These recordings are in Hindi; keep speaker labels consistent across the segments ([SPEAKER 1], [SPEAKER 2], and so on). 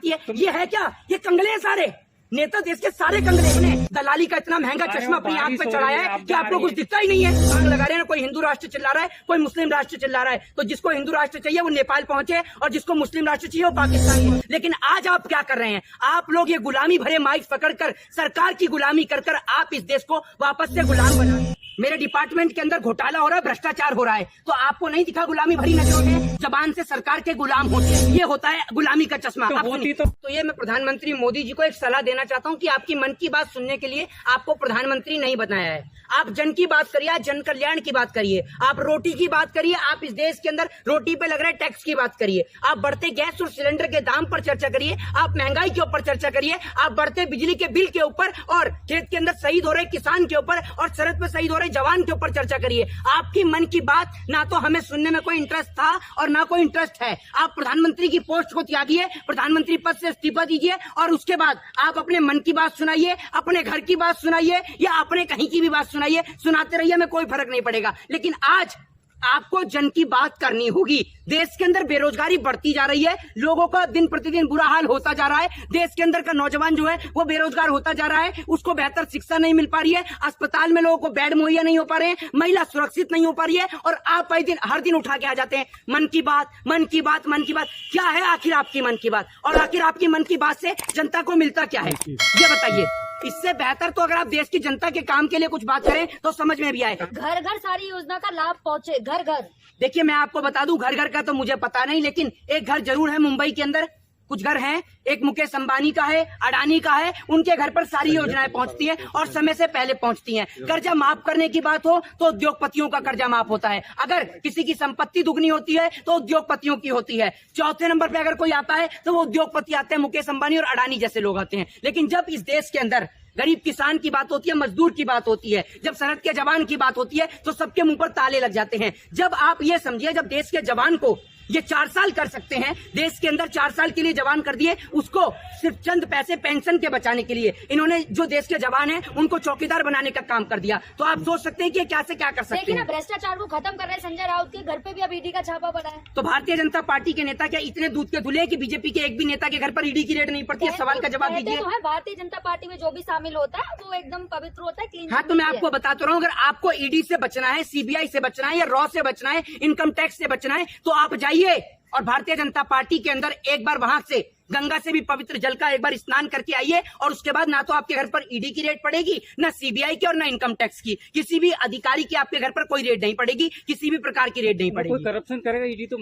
[SPEAKER 1] ये है क्या? ये कंगले हैं सारे नेता, देश के सारे कंगले ने दलाली का इतना महंगा चश्मा अपनी आंख पे चढ़ाया है कि आपको कुछ दिखता ही नहीं है। आग लगा रहे हैं, कोई हिंदू राष्ट्र चिल्ला रहा है, कोई मुस्लिम राष्ट्र चिल्ला रहा है। तो जिसको हिंदू राष्ट्र चाहिए वो नेपाल पहुंचे और जिसको मुस्लिम राष्ट्र चाहिए वो पाकिस्तान पहुंचे। लेकिन आज आप क्या कर रहे हैं? आप लोग ये गुलामी भरे माइक पकड़कर सरकार की गुलामी कर आप इस देश को वापस से गुलाम बना रहे हैं। मेरे डिपार्टमेंट के अंदर घोटाला हो रहा है, भ्रष्टाचार हो रहा है, तो आपको नहीं दिखा गुलामी भरी नजरों से? जबान से सरकार के गुलाम होते हैं, ये होता है गुलामी का चश्मा। तो ये मैं प्रधानमंत्री मोदी जी को एक सलाह देना चाहता हूँ कि आपकी मन की बात सुनने के लिए आपको प्रधानमंत्री नहीं बनाया है। आप जन की बात करिए, आप जन कल्याण की बात करिए, आप रोटी की बात करिए, आप इस देश के अंदर रोटी पे लग रहे टैक्स की बात करिए, आप बढ़ते गैस और सिलेंडर के दाम पर चर्चा करिए, आप महंगाई के ऊपर चर्चा करिए, आप बढ़ते बिजली के बिल के ऊपर और खेत के अंदर शहीद हो रहे किसान के ऊपर और सरहद पे शहीद हो रहे जवान के ऊपर चर्चा करिए। आपकी मन की बात ना तो हमें सुनने में कोई इंटरेस्ट था और ना कोई इंटरेस्ट है। आप प्रधानमंत्री की पोस्ट को त्यागिए, प्रधानमंत्री पद से इस्तीफा दीजिए और उसके बाद आप अपने मन की बात सुनाइए, अपने घर की बात सुनाइए या अपने कहीं की भी बात सुनाइए, सुनाते रहिए, में कोई फर्क नहीं पड़ेगा। लेकिन आज आपको जन की बात करनी होगी। देश के अंदर बेरोजगारी बढ़ती जा रही है, लोगों का दिन प्रतिदिन बुरा हाल होता जा रहा है, देश के अंदर का नौजवान जो है वो बेरोजगार होता जा रहा है, उसको बेहतर शिक्षा नहीं मिल पा रही है, अस्पताल में लोगों को बेड मुहैया नहीं हो पा रहे हैं, महिला सुरक्षित नहीं हो पा रही है और आप हर दिन उठा के आ जाते हैं मन की बात, मन की बात, मन की बात। क्या है आखिर आपकी मन की बात? और आखिर आपकी मन की बात से जनता को मिलता क्या है, ये बताइए। इससे बेहतर तो अगर आप देश की जनता के काम के लिए कुछ बात करें तो समझ में भी आएगा।
[SPEAKER 2] घर घर सारी योजना का लाभ पहुंचे, घर घर।
[SPEAKER 1] देखिए मैं आपको बता दूं, घर घर का तो मुझे पता नहीं, लेकिन एक घर जरूर है मुंबई के अंदर, कुछ घर हैं, एक मुकेश अंबानी का है, अडानी का है, उनके घर पर सारी योजनाएं पहुंचती हैं और समय से पहले पहुंचती हैं। कर्जा माफ करने की बात हो तो उद्योगपतियों का कर्जा माफ होता है, अगर किसी की संपत्ति दुगनी होती है तो उद्योगपतियों की होती है। चौथे नंबर पे अगर कोई आता है तो वो उद्योगपति आते हैं, मुकेश अंबानी और अडानी जैसे लोग आते हैं। लेकिन जब इस देश के अंदर गरीब किसान की बात होती है, मजदूर की बात होती है, जब सरहद के जवान की बात होती है तो सबके मुंह पर ताले लग जाते हैं। जब आप ये समझिए, जब देश के जवान को ये 4 साल कर सकते हैं, देश के अंदर 4 साल के लिए जवान कर दिए, उसको सिर्फ चंद पैसे पेंशन के बचाने के लिए इन्होंने जो देश के जवान हैं उनको चौकीदार बनाने का काम कर दिया। तो आप सोच सकते हैं कि क्या से क्या कर सकते हैं।
[SPEAKER 2] भ्रष्टाचार को खत्म कर रहे संजय राउत के घर पे भी अब ईडी का छापा पड़ा है।
[SPEAKER 1] तो भारतीय जनता पार्टी के नेता क्या इतने दूध के धुले कि बीजेपी के एक भी नेता के घर पर ईडी की रेड नहीं पड़ती है? सवाल का जवाब दीजिए।
[SPEAKER 2] तो है भारतीय जनता पार्टी में जो भी शामिल होता है वो एकदम पवित्र होता है।
[SPEAKER 1] हाँ, तो मैं आपको बताता रहा हूँ, अगर आपको ईडी से बचना है, सीबीआई से बचना है या रॉ से बचना है, इनकम टैक्स से बचना है, तो आप जाइए और भारतीय जनता पार्टी के अंदर एक बार वहां से गंगा से भी पवित्र जल का एक बार स्नान करके आइए और उसके बाद ना तो आपके घर पर ईडी की रेड पड़ेगी, ना सीबीआई की और ना इनकम टैक्स की, किसी भी अधिकारी की आपके घर पर कोई रेड नहीं पड़ेगी, किसी भी प्रकार की रेड नहीं पड़ेगी।
[SPEAKER 3] कोई करप्शन करेगा ईडी तो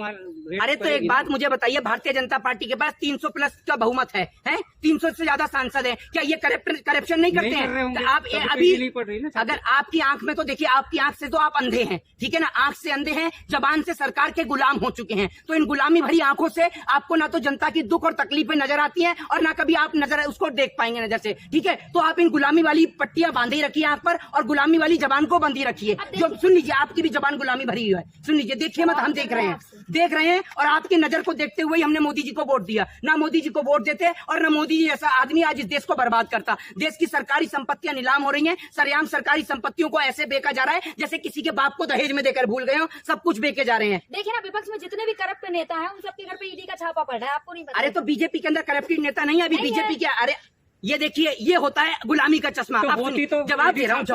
[SPEAKER 1] अरे तो एक बात मुझे बताइए, भारतीय जनता पार्टी के पास 300 प्लस का बहुमत है 300 से ज्यादा सांसद है, क्या ये करप्शन नहीं करते हैं? आप अभी अगर आपकी आंख में, तो देखिए आपकी आंख से तो आप अंधे हैं, ठीक है ना, आंख से अंधे हैं, जबान से सरकार के गुलाम हो चुके हैं, तो इन गुलामी भरी आंखों से आपको ना तो जनता की दुख और तकलीफें नजर आती हैं और ना कभी आप नजर उसको देख पाएंगे नजर से, ठीक है। तो आप इन गुलामी वाली पट्टियां बांधे रखिए आंख पर और गुलामी वाली जबान को बंदी रखिए। जो सुन लीजिए, आपकी भी जबान गुलामी भरी हुई है, सुन लीजिए, देखिए मत, हम देख रहे हैं और आपकी नजर को देखते हुए हमने मोदी जी को वोट दिया। ना मोदी जी को वोट देते और ना मोदी जी जैसा आदमी आज इस देश को बर्बाद करता। देश की सरकारी संपत्तियां नीलाम हो रही हैं, सरेआम सरकारी संपत्तियों को ऐसे बेचा जा रहा है जैसे किसी के बाप को दहेज में देकर भूल गए हो, सब कुछ बेचे जा रहे हैं।
[SPEAKER 2] देखिए ना, विपक्ष में जितने भी करप्ट नेता हैं उन सबके घर पे ईडी का छापा पड़ा है, आपको नहीं पता?
[SPEAKER 1] अरे तो बीजेपी के अंदर करप्टेड नेता नहीं है अभी, बीजेपी के, अरे ये देखिए, ये होता है गुलामी का चश्मा।
[SPEAKER 3] तो
[SPEAKER 1] जवाब दे रहा हूँ,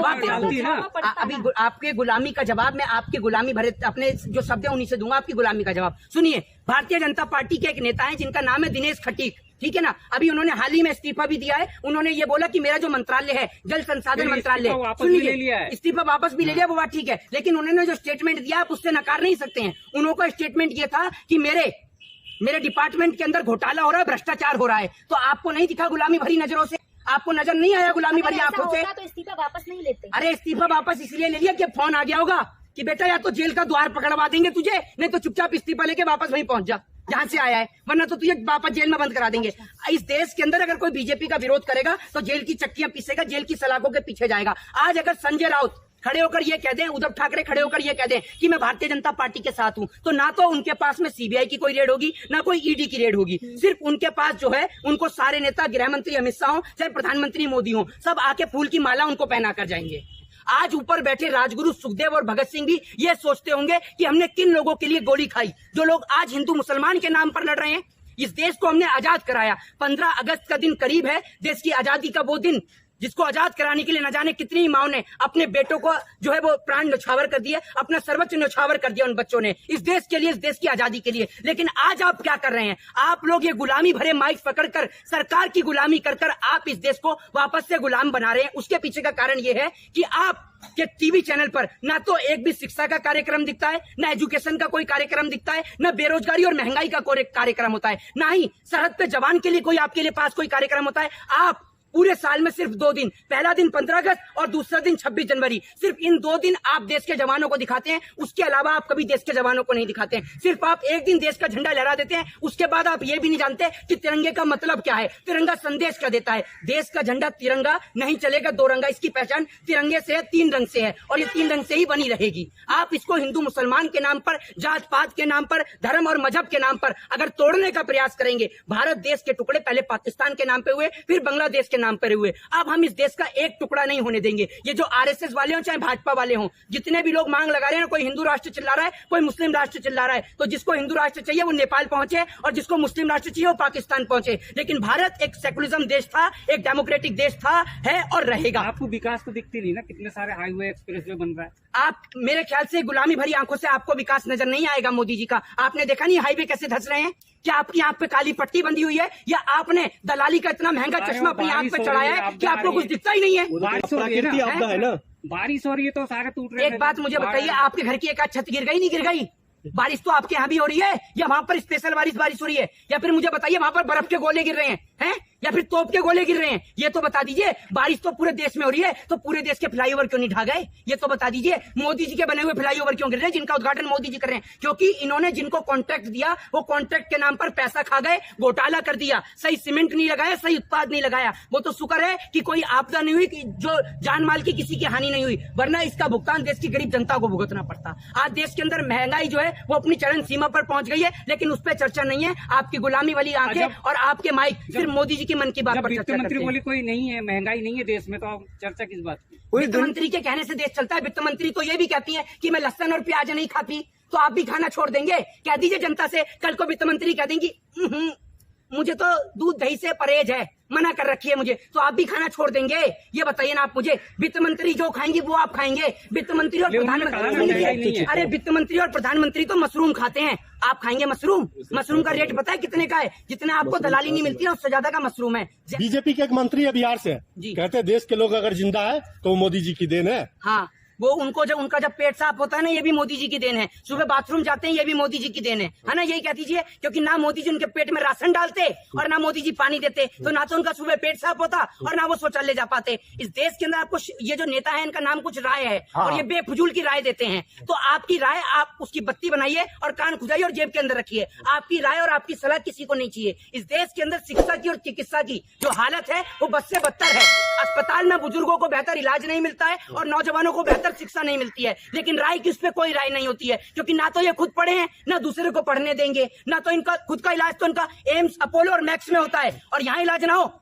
[SPEAKER 1] अभी आपके गुलामी का जवाब, मैं आपके गुलामी भरे अपने जो शब्द है उन्हीं से दूंगा आपकी गुलामी का जवाब। सुनिए, भारतीय जनता पार्टी के एक नेता है जिनका नाम है दिनेश खटीक, ठीक है ना, अभी उन्होंने हाल ही में इस्तीफा भी दिया है। उन्होंने ये बोला कि मेरा जो मंत्रालय है, जल संसाधन मंत्रालय, सुन लीजिए, इस्तीफा वापस भी ले लिया, वो बात ठीक है, लेकिन उन्होंने जो स्टेटमेंट दिया आप उससे नकार नहीं सकते हैं। उन्होंने स्टेटमेंट ये था कि मेरे डिपार्टमेंट के अंदर घोटाला हो रहा है, भ्रष्टाचार हो रहा है, तो आपको नहीं दिखा गुलामी भरी नजरों से? आपको नजर नहीं आया गुलामी भरी आंखों से?
[SPEAKER 2] तो इस्तीफा वापस नहीं लेते?
[SPEAKER 1] अरे इस्तीफा वापस इसलिए ले लिया कि फोन आ गया होगा कि बेटा या तो जेल का द्वार पकड़वा देंगे तुझे, नहीं तो चुपचाप इस्तीफा लेके वापस वहीं पहुंच जा जहां से आया है, वरना तो तुझे वापस जेल में बंद करा देंगे। इस देश के अंदर अगर कोई बीजेपी का विरोध करेगा तो जेल की चक्कियां पीसेगा, जेल की सलाखों के पीछे जाएगा। आज अगर संजय राउत खड़े होकर ये कह दें, उद्धव ठाकरे खड़े होकर ये कह दें कि मैं भारतीय जनता पार्टी के साथ हूं, तो ना तो उनके पास में सीबीआई की कोई रेड होगी, ना कोई ईडी की रेड होगी। सिर्फ उनके पास जो है, उनको सारे नेता, गृह मंत्री अमित शाह हो चाहे प्रधानमंत्री मोदी हो, सब आके फूल की माला उनको पहना कर जाएंगे। आज ऊपर बैठे राजगुरु सुखदेव और भगत सिंह भी ये सोचते होंगे कि हमने किन लोगों के लिए गोली खाई। जो लोग आज हिंदू मुसलमान के नाम पर लड़ रहे हैं, इस देश को हमने आजाद कराया। 15 अगस्त का दिन करीब है, देश की आजादी का वो दिन जिसको आजाद कराने के लिए न जाने कितनी माओ ने अपने बेटों को जो है वो प्राण न्यौछावर कर दिया, अपना सर्वोच्च न्यौछावर कर दिया उन बच्चों ने इस देश के लिए, इस देश की आजादी के लिए। लेकिन आज आप क्या कर रहे हैं? आप लोग ये गुलामी भरे माइक पकड़कर सरकार की गुलामी कर आप इस देश को वापस से गुलाम बना रहे हैं। उसके पीछे का कारण ये है कि आप के टीवी चैनल पर ना तो एक भी शिक्षा का कार्यक्रम दिखता है, ना एजुकेशन का कोई कार्यक्रम दिखता है, ना बेरोजगारी और महंगाई का कोई कार्यक्रम होता है, ना ही सरहद पे जवान के लिए कोई आपके लिए पास कोई कार्यक्रम होता है। आप पूरे साल में सिर्फ 2 दिन, पहला दिन 15 अगस्त और दूसरा दिन 26 जनवरी, सिर्फ इन 2 दिन आप देश के जवानों को दिखाते हैं। उसके अलावा आप कभी देश के जवानों को नहीं दिखाते हैं। सिर्फ आप एक दिन देश का झंडा लहरा देते हैं, उसके बाद आप ये भी नहीं जानते कि तिरंगे का मतलब क्या है, तिरंगा संदेश क्या देता है। देश का झंडा तिरंगा नहीं चलेगा, 2 रंगा। इसकी पहचान तिरंगे से है, 3 रंग से है और ये 3 रंग से ही बनी रहेगी। आप इसको हिंदू मुसलमान के नाम पर, जात पात के नाम पर, धर्म और मजहब के नाम पर अगर तोड़ने का प्रयास करेंगे, भारत देश के टुकड़े पहले पाकिस्तान के नाम पे हुए, फिर बांग्लादेश के नाम पर हुए, अब हम इस देश का एक टुकड़ा नहीं होने देंगे। ये जो आरएसएस वाले हों चाहे भाजपा वाले हों, जितने भी लोग मांग लगा रहे हैं, कोई हिंदू राष्ट्र चिल्ला रहा है, कोई मुस्लिम राष्ट्र चिल्ला रहा है, तो जिसको हिंदू राष्ट्र चाहिए वो नेपाल पहुंचे और जिसको मुस्लिम राष्ट्र चाहिए वो पाकिस्तान पहुंचे। लेकिन भारत एक सेकुलरिज्म देश था, एक डेमोक्रेटिक देश था, है और रहेगा।
[SPEAKER 3] आपको विकास तो दिखती नहीं ना, कितने सारे हाईवे एक्सप्रेसवे बन रहा है।
[SPEAKER 1] आप मेरे ख्याल से गुलामी भरी आंखों से आपको विकास नजर नहीं आएगा मोदी जी का। आपने देखा नहीं हाईवे कैसे धंस रहे हैं? क्या आपकी आंख पे काली पट्टी बंधी हुई है, या आपने दलाली का इतना महंगा चश्मा अपनी आंख पे चढ़ाया है कि आपको कुछ दिखता ही नहीं है?
[SPEAKER 3] बारिश हो रही है ना, बारिश हो रही है तो सारे टूट रहे हैं।
[SPEAKER 1] एक बात मुझे बताइए, आपके घर की एक आध छत गिर गई नहीं गिर गई? बारिश तो आपके यहाँ भी हो रही है, या वहां पर स्पेशल बारिश हो रही है, या फिर मुझे बताइए वहां पर बर्फ के गोले गिर रहे हैं या फिर तोप के गोले गिर रहे हैं? ये तो बता दीजिए। बारिश तो पूरे देश में हो रही है, तो पूरे देश के फ्लाईओवर क्यों नहीं ढा गए? ये तो बता दीजिए। मोदी जी के बने हुए फ्लाईओवर क्यों गिर रहे हैं, जिनका उद्घाटन मोदी जी कर रहे हैं? क्योंकि इन्होंने जिनको कॉन्ट्रैक्ट दिया वो कॉन्ट्रैक्ट के नाम पर पैसा खा गए, घोटाला कर दिया, सही सीमेंट नहीं लगाया, सही उत्पाद नहीं लगाया। वो तो शुक्र है कि कोई आपदा नहीं हुई, कि जो जान माल की किसी की हानि नहीं हुई, वरना इसका भुगतान देश की गरीब जनता को भुगतना पड़ता। आज देश के अंदर महंगाई जो है वो अपनी चरम सीमा पर पहुंच गई है, लेकिन उस पर चर्चा नहीं है। आपकी गुलामी वाली आंखें और आपके माइक सिर्फ मोदी जी की मन की बात पर चर्चा
[SPEAKER 3] मंत्री बोले कोई नहीं है, महंगाई नहीं है देश में, तो आप चर्चा किस बात की?
[SPEAKER 1] वित्त मंत्री के कहने से देश चलता है। वित्त मंत्री तो ये भी कहती है कि मैं लहसुन और प्याज नहीं खाती, तो आप भी खाना छोड़ देंगे? कह दीजिए जनता से, कल को वित्त मंत्री कह देंगी मुझे तो दूध दही से परहेज है, मना कर रखी है मुझे, तो आप भी खाना छोड़ देंगे? ये बताइए ना आप मुझे। वित्त मंत्री जो खाएंगे वो आप खाएंगे। वित्त मंत्री और प्रधानमंत्री, अरे वित्त मंत्री और प्रधानमंत्री तो मशरूम खाते हैं, आप खाएंगे मशरूम? मशरूम का रेट पता है कितने का है? जितना आपको दलाली नहीं मिलती है उससे ज्यादा का मशरूम है।
[SPEAKER 4] बीजेपी के एक मंत्री है बिहार से, कहते हैं देश के लोग अगर जिंदा है तो मोदी जी की देन है।
[SPEAKER 1] हाँ, वो उनका जब पेट साफ होता है ना, ये भी मोदी जी की देन है। सुबह बाथरूम जाते हैं, ये भी मोदी जी की देन है ना? यही कह दीजिए, क्योंकि ना मोदी जी उनके पेट में राशन डालते और ना मोदी जी पानी देते, तो ना तो उनका सुबह पेट साफ होता और ना वो शौचालय जा पाते। इस देश के अंदर आपको ये जो नेता है इनका नाम कुछ राय है, और ये बेफजूल की राय देते हैं। तो आपकी राय, आप उसकी बत्ती बनाइए और कान खुजाइए और जेब के अंदर रखिए। आपकी राय और आपकी सलाह किसी को नहीं चाहिए। इस देश के अंदर शिक्षा की और चिकित्सा की जो हालत है वो बद से बदतर है। अस्पताल में बुजुर्गों को बेहतर इलाज नहीं मिलता है और नौजवानों को बेहतर शिक्षा नहीं मिलती है। लेकिन राय की उस पर कोई राय नहीं होती है, क्योंकि ना तो ये खुद पढ़े हैं, ना दूसरे को पढ़ने देंगे, ना तो इनका खुद का इलाज तो इनका एम्स, अपोलो और मैक्स में होता है, और यहाँ इलाज ना हो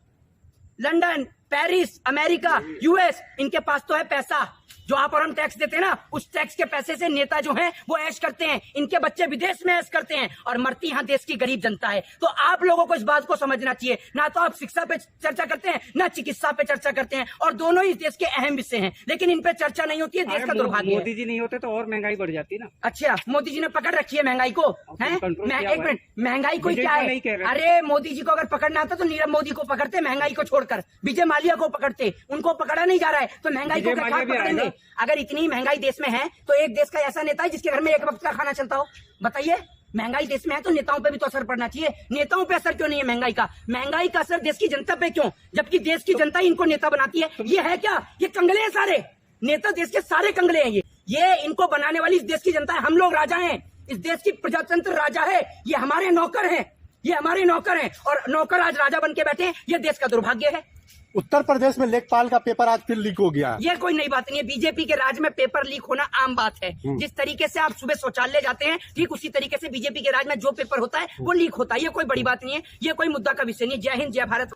[SPEAKER 1] लंदन, पेरिस, अमेरिका, यूएस, इनके पास तो है पैसा। जो आप और हम टैक्स देते हैं ना, उस टैक्स के पैसे से नेता जो हैं वो ऐश करते हैं, इनके बच्चे विदेश में ऐश करते हैं और मरती यहाँ देश की गरीब जनता है। तो आप लोगों को इस बात को समझना चाहिए। ना तो आप शिक्षा पे चर्चा करते हैं, ना चिकित्सा पे चर्चा करते हैं, और दोनों ही देश के अहम विषय हैं, लेकिन इन पे चर्चा नहीं होती है। देश का दुर्भाग्य है।
[SPEAKER 3] मोदी जी नहीं होते तो और महंगाई बढ़ जाती ना।
[SPEAKER 1] अच्छा, मोदी जी ने पकड़ रखी है महंगाई को, है? एक मिनट, महंगाई कोई क्या है? अरे मोदी जी को अगर पकड़ना आता तो नीरव मोदी को पकड़ते, महंगाई को छोड़कर विजय माल्या को पकड़ते। उनको पकड़ा नहीं जा रहा है तो महंगाई को क्या पकड़ेंगे? अगर इतनी महंगाई देश में है तो एक देश का ऐसा नेता है जिसके घर में एक वक्त का खाना चलता हो? बताइए। महंगाई देश में है तो नेताओं पे भी तो असर पड़ना चाहिए। नेताओं पे असर क्यों नहीं है महंगाई का? महंगाई का असर देश की जनता पे क्यों, जबकि देश की जनता इनको नेता बनाती है? ये है क्या? ये कंगले हैं सारे नेता, देश के सारे कंगले हैं ये इनको बनाने वाली इस देश की जनता है। हम लोग राजा हैं, इस देश की प्रजातंत्र राजा है, ये हमारे नौकर हैं, ये हमारे नौकर हैं, और नौकर आज राजा बन के बैठे हैं। ये देश का दुर्भाग्य है।
[SPEAKER 4] उत्तर प्रदेश में लेखपाल का पेपर आज फिर लीक हो गया।
[SPEAKER 1] ये कोई नई बात नहीं है। बीजेपी के राज में पेपर लीक होना आम बात है। जिस तरीके से आप सुबह शौचालय जाते हैं, ठीक उसी तरीके से बीजेपी के राज में जो पेपर होता है वो लीक होता है। ये कोई बड़ी बात नहीं है, ये कोई मुद्दा का विषय नहीं है। जय हिंद, जय भारत।